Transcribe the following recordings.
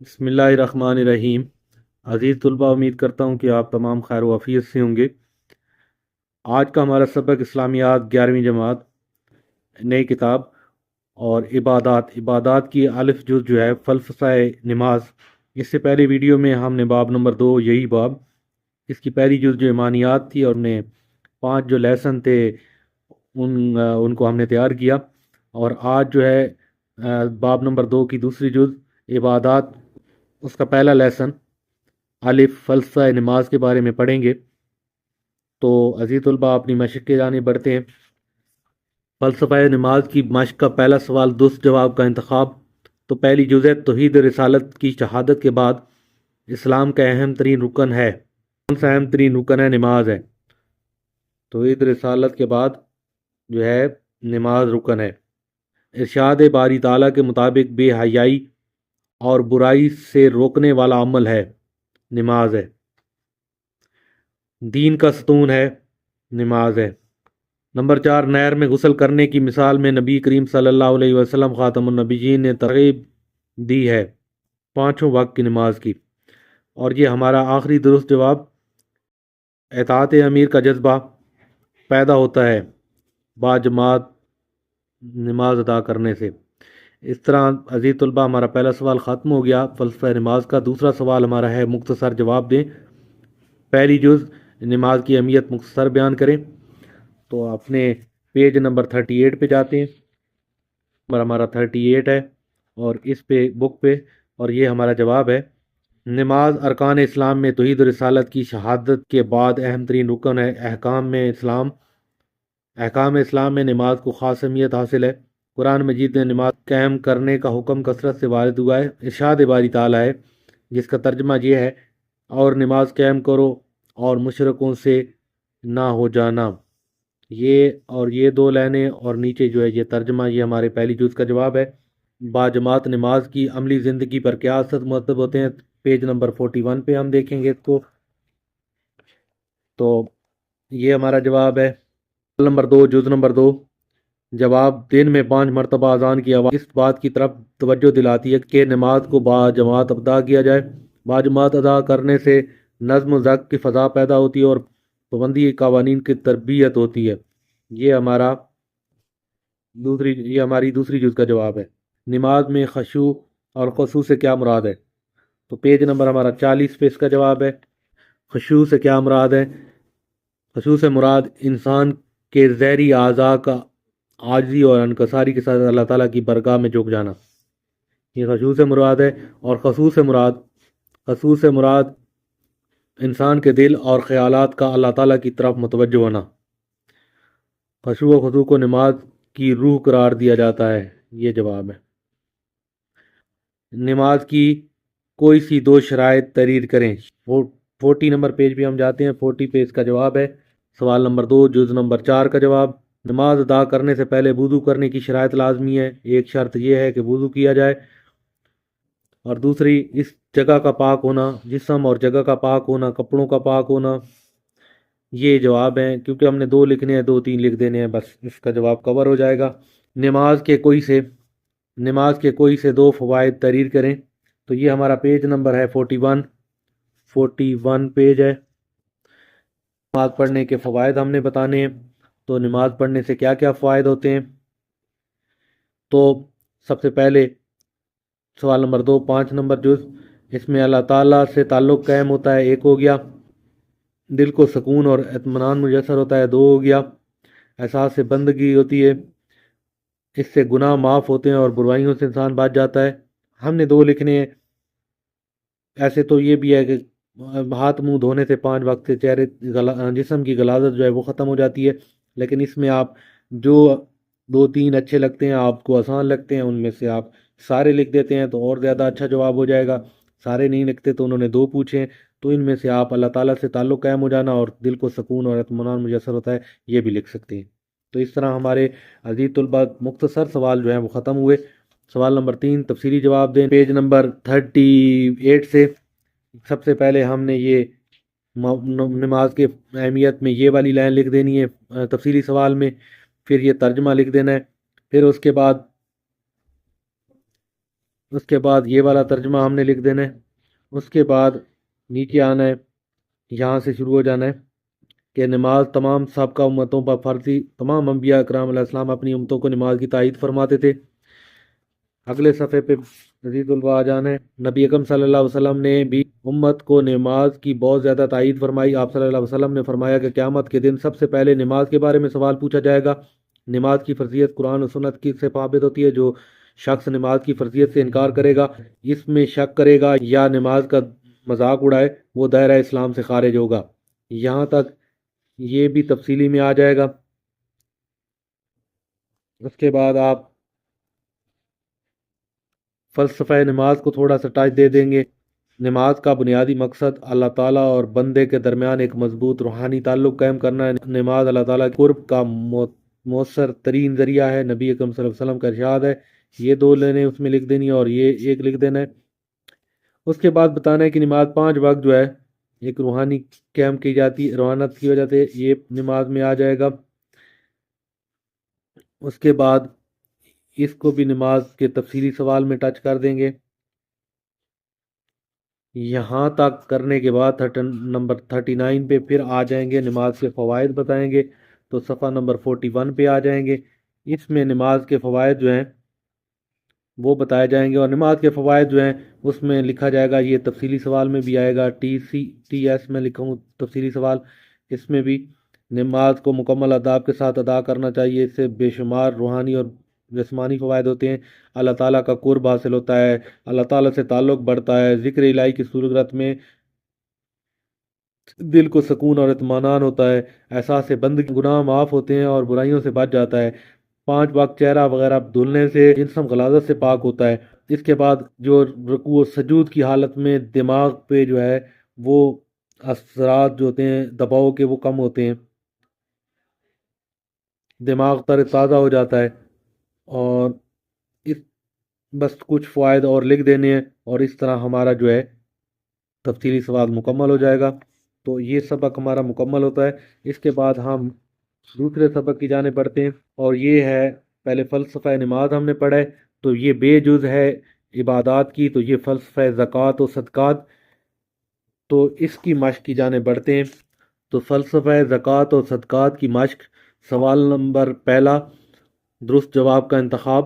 بسم اللہ الرحمن الرحیم۔ عزیز طلبہ، امید کرتا ہوں کہ آپ تمام خیر و عافیت سے ہوں گے۔ آج کا ہمارا سبق اسلامیات 11ویں جماعت، نئی کتاب اور عبادات کی الف جز جو ہے فلسفہ نماز۔ اس سے پہلے ویڈیو میں ہم نے باب نمبر 2، یہی باب، اس کی پہلی جز جو ایمانیات تھی، اور ہم نے 5 جو لیسن تھے ان کو ہم نے تیار کیا۔ اور آج جو ہے باب نمبر 2 کی دوسری جز عبادات، اس کا پہلا لیسن الف فلسفہ نماز کے بارے میں پڑھیں گے۔ تو عزیز طلبہ، اپنی مشق کے جانب بڑھتے ہیں۔ فلسفہ نماز کی مشق کا پہلا سوال، درست جواب کا انتخاب۔ تو پہلی جزء توحید رسالت کی شہادت کے بعد اسلام کا اہم ترین رکن ہے۔ کون سا اہم ترین رکن ہے؟ نماز ہے۔ توحید رسالت کے بعد جو ہے نماز رکن ہے۔ ارشاد باری تعالیٰ کے مطابق بے حیائی اور برائی سے روکنے والا عمل ہے، نماز ہے۔ دین کا ستون ہے، نماز ہے۔ نمبر 4، نہر میں غسل کرنے کی مثال میں نبی کریم صلی اللہ علیہ وسلم خاتم النبیین نے ترغیب دی ہے 5 وقت کی نماز کی۔ اور یہ ہمارا آخری درست جواب، اطاعت امیر کا جذبہ پیدا ہوتا ہے باجماعت نماز ادا کرنے سے۔ اس طرح عزیز طلبہ، ہمارا پہلا سوال ختم ہو گیا فلسفہ نماز کا۔ دوسرا سوال ہمارا ہے مختصر جواب دیں، پہلی جز نماز کی اہمیت مختصر بیان کریں۔ تو اپنے پیج نمبر 38 پہ جاتے ہیں، نمبر ہمارا 38 ہے، اور اس پہ بک پہ، اور یہ ہمارا جواب ہے۔ نماز ارکان اسلام میں توحید و رسالت کی شہادت کے بعد اہم ترین رکن ہے۔ احکام اسلام میں نماز کو خاص اہمیت حاصل ہے۔ قرآن مجید میں نماز قائم کرنے کا حکم کثرت سے وارد ہوا ہے۔ ارشاد باری تعالیٰ ہے، جس کا ترجمہ یہ ہے، اور نماز قائم کرو اور مشرکوں سے نہ ہو جانا۔ یہ 2 لائنیں اور نیچے جو ہے یہ ترجمہ، یہ ہمارے پہلی جز کا جواب ہے۔ باجماعت نماز کی عملی زندگی پر کیا اثر مرتب ہوتے ہیں؟ پیج نمبر 41 پہ ہم دیکھیں گے اس کو۔ تو یہ ہمارا جواب ہے۔ نمبر 2، جز نمبر 2، جواب دن میں 5 مرتبہ اذان کی آواز اس بات کی طرف توجہ دلاتی ہے کہ نماز کو باجماعت ادا کیا جائے۔ باجماعت ادا کرنے سے نظم و ضبط کی فضا پیدا ہوتی ہے اور پابندی قوانین کی تربیت ہوتی ہے۔ یہ ہماری دوسری جز کا جواب ہے۔ نماز میں خشوع اور خضوع سے کیا مراد ہے؟ تو پیج نمبر ہمارا 40 پہ اس کا جواب ہے۔ خشوع سے کیا مراد ہے؟ خشوع سے مراد انسان کے ظاہری اعضاء کا عاجزی اور انکساری کے ساتھ اللہ تعالیٰ کی برگاہ میں جھک جانا، یہ خشوع سے مراد ہے۔ اور خضوع سے مراد انسان کے دل اور خیالات کا اللہ تعالیٰ کی طرف متوجہ ہونا۔ خشوع و خضوع کو نماز کی روح قرار دیا جاتا ہے، یہ جواب ہے۔ نماز کی کوئی سی 2 شرائط تحریر کریں۔ 40 نمبر پیج پہ ہم جاتے ہیں، 40 پہ اس کا جواب ہے۔ سوال نمبر 2، جز نمبر 4 کا جواب، نماز ادا کرنے سے پہلے وضو کرنے کی شرائط لازمی ہے۔ ایک شرط یہ ہے کہ وضو کیا جائے، اور دوسری اس جگہ کا پاک ہونا، جسم اور جگہ کا پاک ہونا، کپڑوں کا پاک ہونا۔ یہ جواب ہیں، کیونکہ ہم نے 2 لکھنے ہیں، 2-3 لکھ دینے ہیں، بس اس کا جواب کور ہو جائے گا۔ نماز کے کوئی سے 2 فوائد تحریر کریں۔ تو یہ ہمارا پیج نمبر ہے 41 پیج ہے۔ نماز پڑھنے کے فوائد ہم نے بتانے ہیں۔ تو نماز پڑھنے سے کیا کیا فوائد ہوتے ہیں؟ تو سب سے پہلے سوال نمبر 2، 5 نمبر جز، اس میں اللہ تعالیٰ سے تعلق قائم ہوتا ہے، 1 ہو گیا۔ دل کو سکون اور اطمینان میسر ہوتا ہے، 2 ہو گیا۔ احساس بندگی ہوتی ہے، اس سے گناہ معاف ہوتے ہیں اور برائیوں سے انسان بچ جاتا ہے۔ ہم نے 2 لکھنے ہیں۔ ایسے تو یہ بھی ہے کہ ہاتھ منہ دھونے سے 5 وقت سے جسم کی غلاظت جو ہے وہ ختم ہو جاتی ہے، لیکن اس میں آپ جو 2-3 اچھے لگتے ہیں، آپ کو آسان لگتے ہیں، ان میں سے آپ سارے لکھ دیتے ہیں تو اور زیادہ اچھا جواب ہو جائے گا۔ سارے نہیں لکھتے تو انہوں نے 2 پوچھے ہیں، تو ان میں سے آپ اللہ تعالیٰ سے تعلق قائم ہو جانا اور دل کو سکون اور اطمینان میسر ہوتا ہے، یہ بھی لکھ سکتے ہیں۔ تو اس طرح ہمارے عزیز طلبہ مختصر سوال جو ہیں وہ ختم ہوئے۔ سوال نمبر 3، تفصیلی جواب دیں، پیج نمبر 38 سے۔ سب سے پہلے ہم نے یہ نماز کے اہمیت میں یہ والی لائن لکھ دینی ہے تفصیلی سوال میں، پھر یہ ترجمہ لکھ دینا ہے، پھر اس کے بعد اس کے بعد یہ والا ترجمہ ہم نے لکھ دینا ہے. اس کے بعد نیچے آنا ہے، یہاں سے شروع ہو جانا ہے کہ نماز تمام سابقہ امتوں پر فرض تھی. تمام انبیاء اکرام علیہ السلام اپنی امتوں کو نماز کی تائید فرماتے تھے. اگلے صفحے پہ مزید الوا جانا ہے. نبی اکرم صلی اللہ علیہ وسلم نے بھی امت کو نماز کی بہت زیادہ تائید فرمائی. آپ صلی اللہ علیہ وسلم نے فرمایا کہ قیامت کے دن سب سے پہلے نماز کے بارے میں سوال پوچھا جائے گا. نماز کی فرضیت قرآن و سنت کی سے ثابت ہوتی ہے. جو شخص نماز کی فرضیت سے انکار کرے گا، اس میں شک کرے گا یا نماز کا مذاق اڑائے، وہ دائرہ اسلام سے خارج ہوگا. یہاں تک یہ بھی تفصیلی میں آ جائے گا. اس کے بعد آپ فلسفہ نماز کو تھوڑا سا ٹچ دے دیں گے. نماز کا بنیادی مقصد اللہ تعالیٰ اور بندے کے درمیان ایک مضبوط روحانی تعلق قائم کرنا ہے. نماز اللہ تعالیٰ کے قرب کا مؤثر ترین ذریعہ ہے. نبی اکرم صلی اللہ علیہ وسلم کا ارشاد ہے. یہ دو لینیں اس میں لکھ دینی ہے اور یہ ایک لکھ دینا ہے. اس کے بعد بتانا ہے کہ نماز 5 وقت جو ہے ایک روحانی قائم کی جاتی ہے، روحانت کی وجہ سے یہ نماز میں آ جائے گا. اس کے بعد اس کو بھی نماز کے تفصیلی سوال میں ٹچ کر دیں گے. یہاں تک کرنے کے بعد نمبر 39 پہ پھر آ جائیں گے، نماز کے فوائد بتائیں گے. تو صفحہ نمبر 41 پہ آ جائیں گے. اس میں نماز کے فوائد جو ہیں وہ بتائے جائیں گے، اور نماز کے فوائد جو ہیں اس میں لکھا جائے گا. یہ تفصیلی سوال میں بھی آئے گا، ٹی ایس میں لکھا ہوں تفصیلی سوال. اس میں بھی نماز کو مکمل آداب کے ساتھ ادا کرنا چاہیے. اس سے بے شمار روحانی اور جسمانی فوائد ہوتے ہیں. اللہ تعالیٰ کا قرب حاصل ہوتا ہے، اللہ تعالیٰ سے تعلق بڑھتا ہے. ذکر الہی کی صورت میں دل کو سکون اور اطمینان ہوتا ہے. احساس بندگی، گناہ معاف ہوتے ہیں اور برائیوں سے بچ جاتا ہے. 5 وقت چہرہ وغیرہ دھلنے سے جسم غلاظت سے پاک ہوتا ہے. اس کے بعد جو رکوع و سجود کی حالت میں دماغ پہ جو ہے وہ اثرات جو ہوتے ہیں دباؤ کے وہ کم ہوتے ہیں، دماغ تر تازہ ہو جاتا ہے. اور اس بس کچھ فوائد اور لکھ دینے ہیں اور اس طرح ہمارا جو ہے تفصیلی سوال مکمل ہو جائے گا. تو یہ سبق ہمارا مکمل ہوتا ہے. اس کے بعد ہم دوسرے سبق کی جانب بڑھتے ہیں، اور یہ ہے پہلے فلسفہ نماز ہم نے پڑھا ہے، تو یہ بے جز ہے عبادات کی. تو یہ فلسفہ زکوٰۃ و صدقات، تو اس کی مشق کی جانب بڑھتے ہیں. تو فلسفہ زکوٰۃ و صدقات کی مشق. سوال نمبر پہلا، درست جواب کا انتخاب.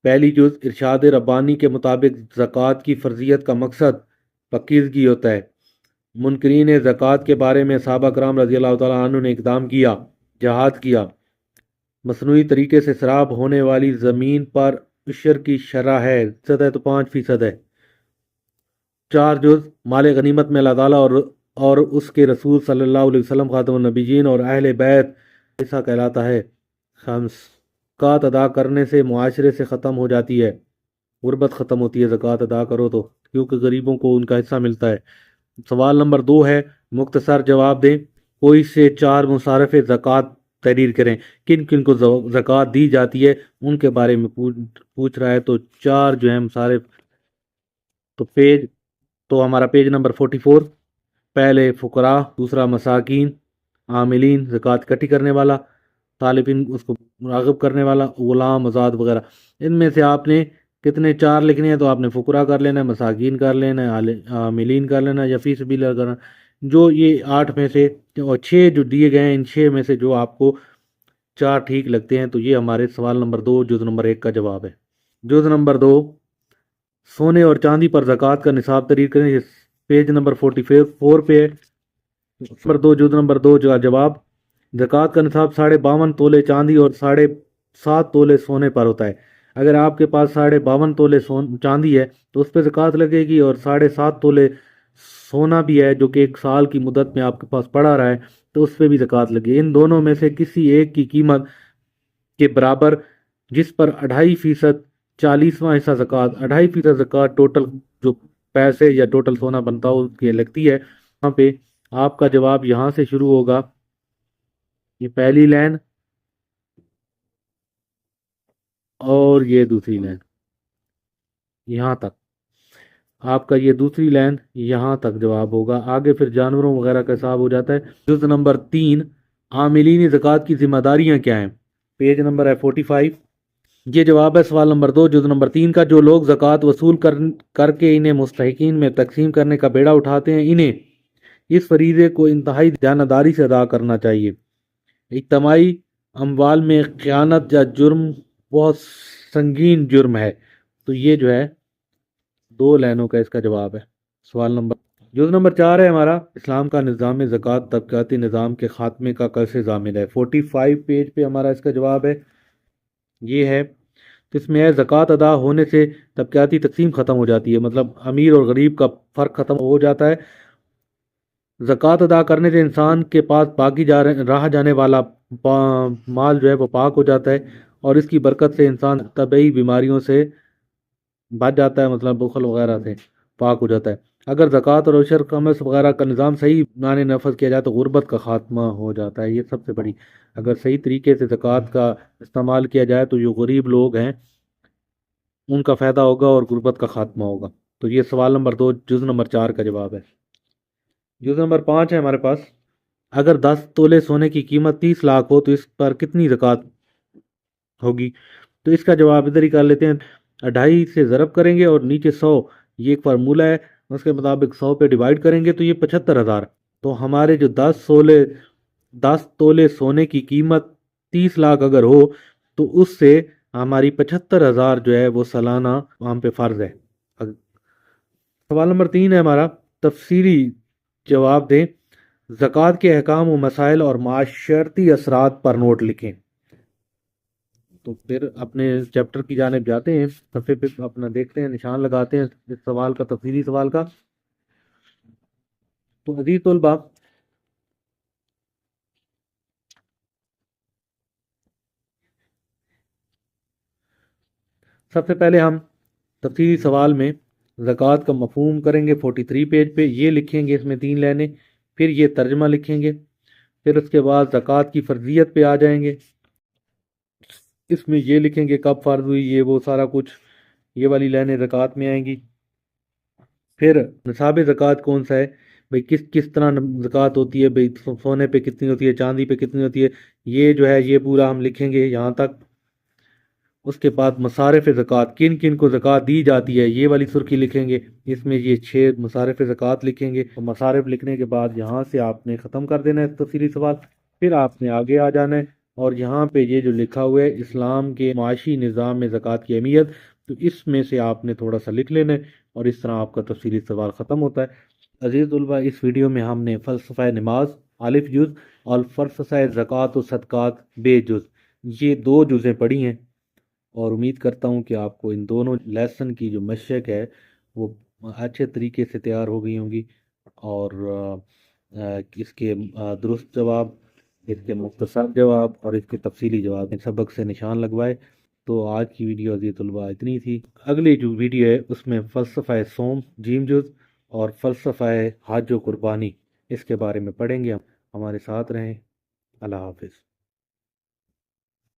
پہلی جز، ارشاد ربانی کے مطابق زکوٰۃ کی فرضیت کا مقصد پاکیزگی ہوتا ہے. منکرین زکوٰۃ کے بارے میں صحابہ کرام رضی اللہ تعالیٰ عنہ نے اقدام کیا، جہاد کیا. مصنوعی طریقے سے سراب ہونے والی زمین پر عشر کی شرح ہے، فیصد ہے تو 5% ہے. 4 جز، مال غنیمت میں اللہ تعالیٰ اور اس کے رسول صلی اللہ علیہ وسلم خاتم النبیین اور اہل بیت ایسا کہلاتا ہے. 5، زکوٰۃ ادا کرنے سے معاشرے سے ختم ہو جاتی ہے، غربت ختم ہوتی ہے زکوٰۃ ادا کرو تو، کیونکہ غریبوں کو ان کا حصہ ملتا ہے. سوال نمبر 2 ہے، مختصر جواب دیں. کوئی سے 4 مصارف زکوٰۃ تحریر کریں. کن کن کو زکوٰۃ دی جاتی ہے ان کے بارے میں پوچھ رہا ہے. تو 4 جو ہیں مصارف، تو ہمارا پیج نمبر 44. پہلے فقراء، دوسرا مساکین، عاملین زکوٰۃ اکٹھی کرنے والا، طالبین اس کو راغب کرنے والا، غلام آزاد وغیرہ. ان میں سے آپ نے کتنے 4 لکھنے ہیں؟ تو آپ نے فقراء کر لینا ہے، مساکین کر لینا ہے، عاملین کر لینا ہے، یا فی سبیل اللہ کرنا. جو یہ 8 میں سے اور 6 جو دیے گئے ہیں، ان 6 میں سے جو آپ کو 4 ٹھیک لگتے ہیں تو یہ ہمارے سوال نمبر 2 جز نمبر 1 کا جواب ہے. جز نمبر 2، سونے اور چاندی پر زکوٰۃ کا نصاب تحریر کریں. یہ پیج نمبر 44 پہ ہے. نمبر 2، جز نمبر 2 کا جواب، زکوٰۃ کا نصاب 52.5 تولے چاندی اور 7.5 تولے سونے پر ہوتا ہے. اگر آپ کے پاس 52.5 تولے چاندی ہے تو اس پہ زکوٰۃ لگے گی، اور 7.5 تولے سونا بھی ہے جو کہ 1 سال کی مدت میں آپ کے پاس پڑا رہا ہے تو اس پہ بھی زکوٰۃ لگے. ان دونوں میں سے کسی ایک کی قیمت کے برابر جس پر 2.5% 40واں حصہ زکوٰۃ، 2.5% زکوٰۃ ٹوٹل جو پیسے یا ٹوٹل سونا بنتا ہو اس کی لگتی ہے. وہاں پہ آپ کا جواب یہاں سے شروع ہوگا، یہ پہلی لائن اور یہ دوسری لائن یہاں تک. آپ کا یہ دوسری لائن یہاں تک جواب ہوگا. آگے پھر جانوروں وغیرہ کا حساب ہو جاتا ہے. جز نمبر 3، عاملین زکوٰۃ کی ذمہ داریاں کیا ہیں؟ پیج نمبر ہے 45. یہ جواب ہے سوال نمبر 2 جز نمبر 3 کا۔ جو لوگ زکوٰۃ وصول کر کے انہیں مستحقین میں تقسیم کرنے کا بیڑا اٹھاتے ہیں، انہیں اس فریضے کو انتہائی دیانتداری سے ادا کرنا چاہیے۔ اجتماعی اموال میں خیانت یا جرم بہت سنگین جرم ہے۔ تو یہ جو ہے 2 لائنوں کا اس کا جواب ہے۔ سوال نمبر جز نمبر 4 ہے ہمارا، اسلام کا نظام زکوٰۃ طبقاتی نظام کے خاتمے کا کیسے ضامن ہے؟ 45 پیج پہ ہمارا اس کا جواب ہے، یہ ہے تو اس میں ہے زکوٰۃ ادا ہونے سے طبقاتی تقسیم ختم ہو جاتی ہے، مطلب امیر اور غریب کا فرق ختم ہو جاتا ہے۔ زکوٰۃ ادا کرنے سے انسان کے پاس باقی رہا جانے والا مال جو ہے وہ پاک ہو جاتا ہے، اور اس کی برکت سے انسان طبعی بیماریوں سے بچ جاتا ہے، مطلب بخل وغیرہ سے پاک ہو جاتا ہے۔ اگر زکوٰۃ اور عشر خمس وغیرہ کا نظام صحیح معنی نفذ کیا جائے تو غربت کا خاتمہ ہو جاتا ہے۔ یہ سب سے بڑی، اگر صحیح طریقے سے زکوٰۃ کا استعمال کیا جائے تو جو غریب لوگ ہیں ان کا فائدہ ہوگا اور غربت کا خاتمہ ہوگا۔ تو یہ سوال نمبر 2 جز نمبر 4 کا جواب ہے۔ جز نمبر 5 ہے ہمارے پاس، اگر 10 تولے سونے کی قیمت 30 لاکھ ہو تو اس پر کتنی زکوٰۃ ہوگی؟ تو اس کا جواب ادھر ہی کر لیتے ہیں، 2.5 سے ضرب کریں گے اور نیچے 100، یہ ایک فارمولہ ہے، اس کے مطابق 100 پہ ڈیوائڈ کریں گے تو یہ 75,000۔ تو ہمارے جو 10 تولے سونے کی قیمت 30 لاکھ اگر ہو تو اس سے ہماری 75,000 جو ہے وہ سالانہ ہم پہ فرض ہے۔ سوال نمبر 3 ہے ہمارا، تفصیلی جواب دیں، زکوٰۃ کے احکام و مسائل اور معاشرتی اثرات پر نوٹ لکھیں۔ تو پھر اپنے چیپٹر کی جانب جاتے ہیں، صفحے پہ اپنا دیکھتے ہیں، نشان لگاتے ہیں اس سوال کا، تفصیلی سوال کا۔ تو عزیز طلباء، سب سے پہلے ہم تفصیلی سوال میں زکوٰۃ کا مفہوم کریں گے 43 پیج پہ، یہ لکھیں گے اس میں 3 لائنیں، پھر یہ ترجمہ لکھیں گے، پھر اس کے بعد زکوٰۃ کی فرضیت پہ آ جائیں گے، اس میں یہ لکھیں گے کب فرض ہوئی، یہ وہ سارا کچھ، یہ والی لائنیں زکوٰۃ میں آئیں گی۔ پھر نصاب زکوٰۃ کون سا ہے بھئی، کس طرح زکوٰۃ ہوتی ہے بھئی، سونے پہ کتنی ہوتی ہے، چاندی پہ کتنی ہوتی ہے، یہ جو ہے یہ پورا ہم لکھیں گے یہاں تک۔ اس کے بعد مصارف زکوٰۃ، کن کن کو زکوٰۃ دی جاتی ہے، یہ والی سرخی لکھیں گے، اس میں یہ 6 مصارف زکوٰۃ لکھیں گے۔ مصارف لکھنے کے بعد یہاں سے آپ نے ختم کر دینا ہے تفصیلی سوال، پھر آپ نے آگے آ جانا ہے، اور یہاں پہ یہ جو لکھا ہوا ہے اسلام کے معاشی نظام میں زکوٰۃ کی اہمیت، تو اس میں سے آپ نے تھوڑا سا لکھ لینا ہے، اور اس طرح آپ کا تفصیلی سوال ختم ہوتا ہے۔ عزیز طلباء، اس ویڈیو میں ہم نے فلسفہ نماز الف جز اور فلسفہ زکوٰۃ و صدقات بے جز، یہ 2 جزیں پڑھی ہیں، اور امید کرتا ہوں کہ آپ کو ان دونوں لیسن کی جو مشق ہے وہ اچھے طریقے سے تیار ہو گئی ہوں گی، اور اس کے درست جواب، اس کے مختصر جواب اور اس کے تفصیلی جواب سبق سے نشان لگوائے۔ تو آج کی ویڈیو عزیز طلباء اتنی تھی، اگلی جو ویڈیو ہے اس میں فلسفہ سوم جیم جز اور فلسفہ حج و قربانی، اس کے بارے میں پڑھیں گے ہم، ہمارے ساتھ رہیں۔ اللہ حافظ۔